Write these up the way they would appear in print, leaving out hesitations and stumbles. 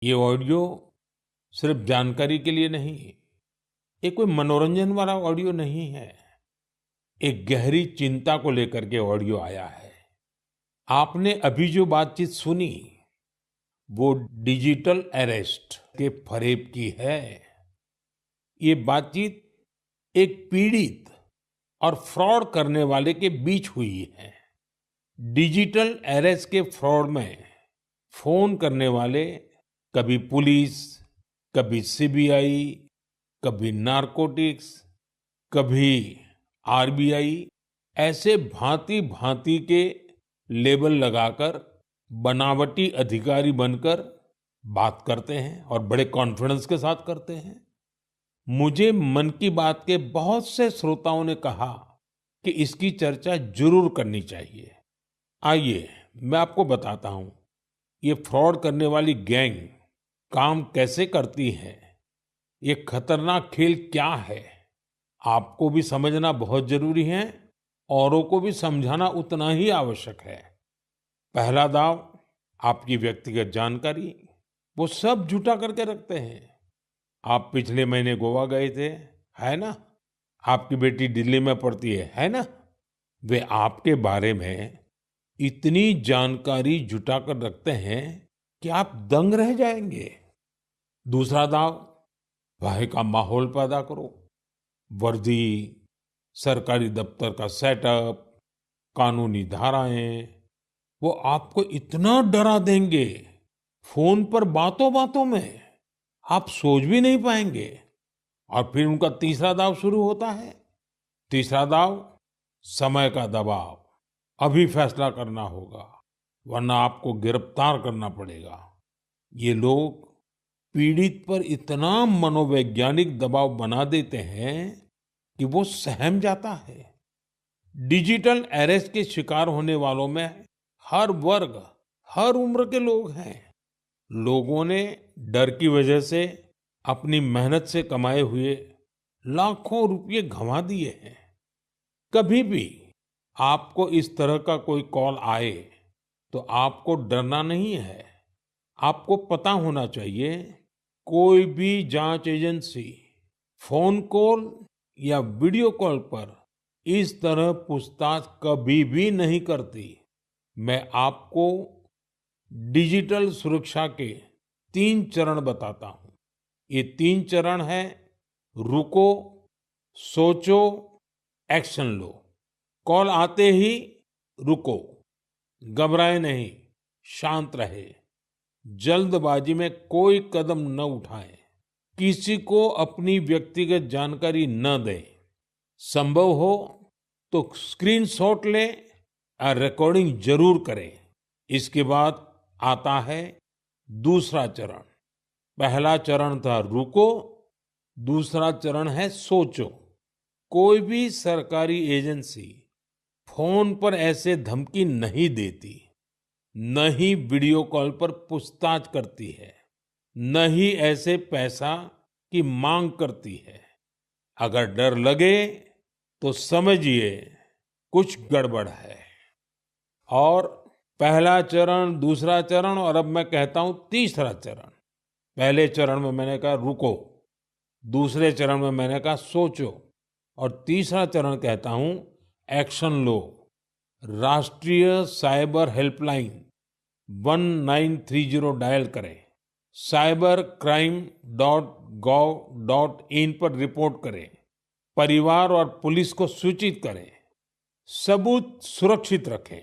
ये ऑडियो सिर्फ जानकारी के लिए नहीं, ये कोई मनोरंजन वाला ऑडियो नहीं है। एक गहरी चिंता को लेकर के ऑडियो आया है। आपने अभी जो बातचीत सुनी, वो डिजिटल अरेस्ट के फरेब की है। ये बातचीत एक पीड़ित और फ्रॉड करने वाले के बीच हुई है। डिजिटल अरेस्ट के फ्रॉड में फोन करने वाले कभी पुलिस, कभी सीबीआई, कभी नारकोटिक्स, कभी आरबीआई, ऐसे भांति भांति के लेबल लगाकर बनावटी अधिकारी बनकर बात करते हैं और बड़े कॉन्फिडेंस के साथ करते हैं। मुझे मन की बात के बहुत से श्रोताओं ने कहा कि इसकी चर्चा जरूर करनी चाहिए। आइए मैं आपको बताता हूं, ये फ्रॉड करने वाली गैंग काम कैसे करती है, ये खतरनाक खेल क्या है, आपको भी समझना बहुत जरूरी है, औरों को भी समझाना उतना ही आवश्यक है। पहला दाव, आपकी व्यक्तिगत जानकारी, वो सब जुटा करके रखते हैं। आप पिछले महीने गोवा गए थे, है ना? आपकी बेटी दिल्ली में पढ़ती है ना? वे आपके बारे में इतनी जानकारी जुटा कर रखते हैं कि आप दंग रह जाएंगे। दूसरा दाव, भय का माहौल पैदा करो। वर्दी, सरकारी दफ्तर का सेटअप, कानूनी धाराएं, वो आपको इतना डरा देंगे, फोन पर बातों बातों में आप सोच भी नहीं पाएंगे। और फिर उनका तीसरा दाव शुरू होता है। तीसरा दाव, समय का दबाव। अभी फैसला करना होगा, वरना आपको गिरफ्तार करना पड़ेगा। ये लोग पीड़ित पर इतना मनोवैज्ञानिक दबाव बना देते हैं कि वो सहम जाता है। डिजिटल अरेस्ट के शिकार होने वालों में हर वर्ग, हर उम्र के लोग हैं। लोगों ने डर की वजह से अपनी मेहनत से कमाए हुए लाखों रुपए गंवा दिए हैं। कभी भी आपको इस तरह का कोई कॉल आए तो आपको डरना नहीं है। आपको पता होना चाहिए, कोई भी जांच एजेंसी फोन कॉल या वीडियो कॉल पर इस तरह पूछताछ कभी भी नहीं करती। मैं आपको डिजिटल सुरक्षा के 3 चरण बताता हूं। ये 3 चरण है: रुको, सोचो, एक्शन लो। कॉल आते ही रुको, घबराए नहीं, शांत रहे, जल्दबाजी में कोई कदम न उठाएं, किसी को अपनी व्यक्तिगत जानकारी न दें। संभव हो तो स्क्रीनशॉट लें और रिकॉर्डिंग जरूर करें। इसके बाद आता है दूसरा चरण। पहला चरण था रुको, दूसरा चरण है सोचो। कोई भी सरकारी एजेंसी फोन पर ऐसे धमकी नहीं देती, न ही वीडियो कॉल पर पूछताछ करती है, न ही ऐसे पैसा की मांग करती है। अगर डर लगे तो समझिए कुछ गड़बड़ है। और पहला चरण, दूसरा चरण और अब मैं कहता हूं तीसरा चरण। पहले चरण में मैंने कहा रुको, दूसरे चरण में मैंने कहा सोचो, और तीसरा चरण कहता हूं एक्शन लो। राष्ट्रीय साइबर हेल्पलाइन 1930 डायल करें। cybercrime.gov.in पर रिपोर्ट करें। परिवार और पुलिस को सूचित करें। सबूत सुरक्षित रखें।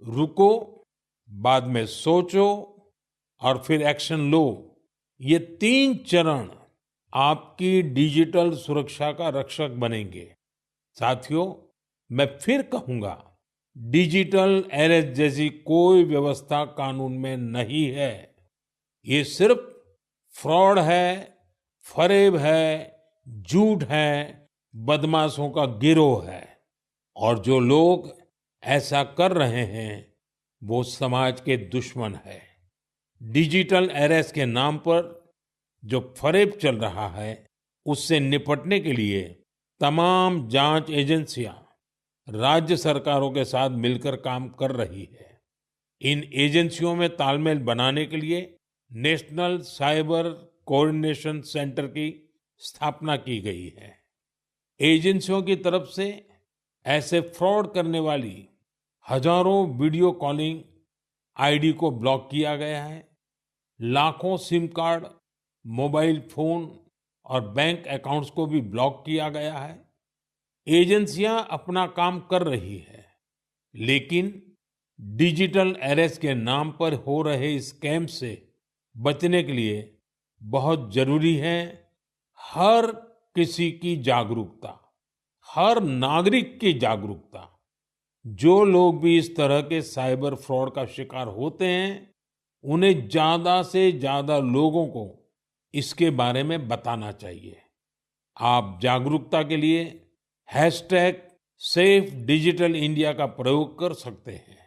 रुको, बाद में सोचो और फिर एक्शन लो। ये 3 चरण आपकी डिजिटल सुरक्षा का रक्षक बनेंगे। साथियों, मैं फिर कहूंगा, डिजिटल अरेस्ट जैसी कोई व्यवस्था कानून में नहीं है। ये सिर्फ फ्रॉड है, फरेब है, झूठ है, बदमाशों का गिरोह है। और जो लोग ऐसा कर रहे हैं, वो समाज के दुश्मन है। डिजिटल अरेस्ट के नाम पर जो फरेब चल रहा है, उससे निपटने के लिए तमाम जांच एजेंसियां राज्य सरकारों के साथ मिलकर काम कर रही है। इन एजेंसियों में तालमेल बनाने के लिए नेशनल साइबर कोऑर्डिनेशन सेंटर की स्थापना की गई है। एजेंसियों की तरफ से ऐसे फ्रॉड करने वाली हजारों वीडियो कॉलिंग आईडी को ब्लॉक किया गया है। लाखों सिम कार्ड, मोबाइल फोन और बैंक अकाउंट्स को भी ब्लॉक किया गया है। एजेंसियां अपना काम कर रही है, लेकिन डिजिटल अरेस्ट के नाम पर हो रहे स्कैम से बचने के लिए बहुत जरूरी है हर किसी की जागरूकता, हर नागरिक की जागरूकता। जो लोग भी इस तरह के साइबर फ्रॉड का शिकार होते हैं, उन्हें ज्यादा से ज्यादा लोगों को इसके बारे में बताना चाहिए। आप जागरूकता के लिए हैशटैग सेफ डिजिटल इंडिया का प्रयोग कर सकते हैं।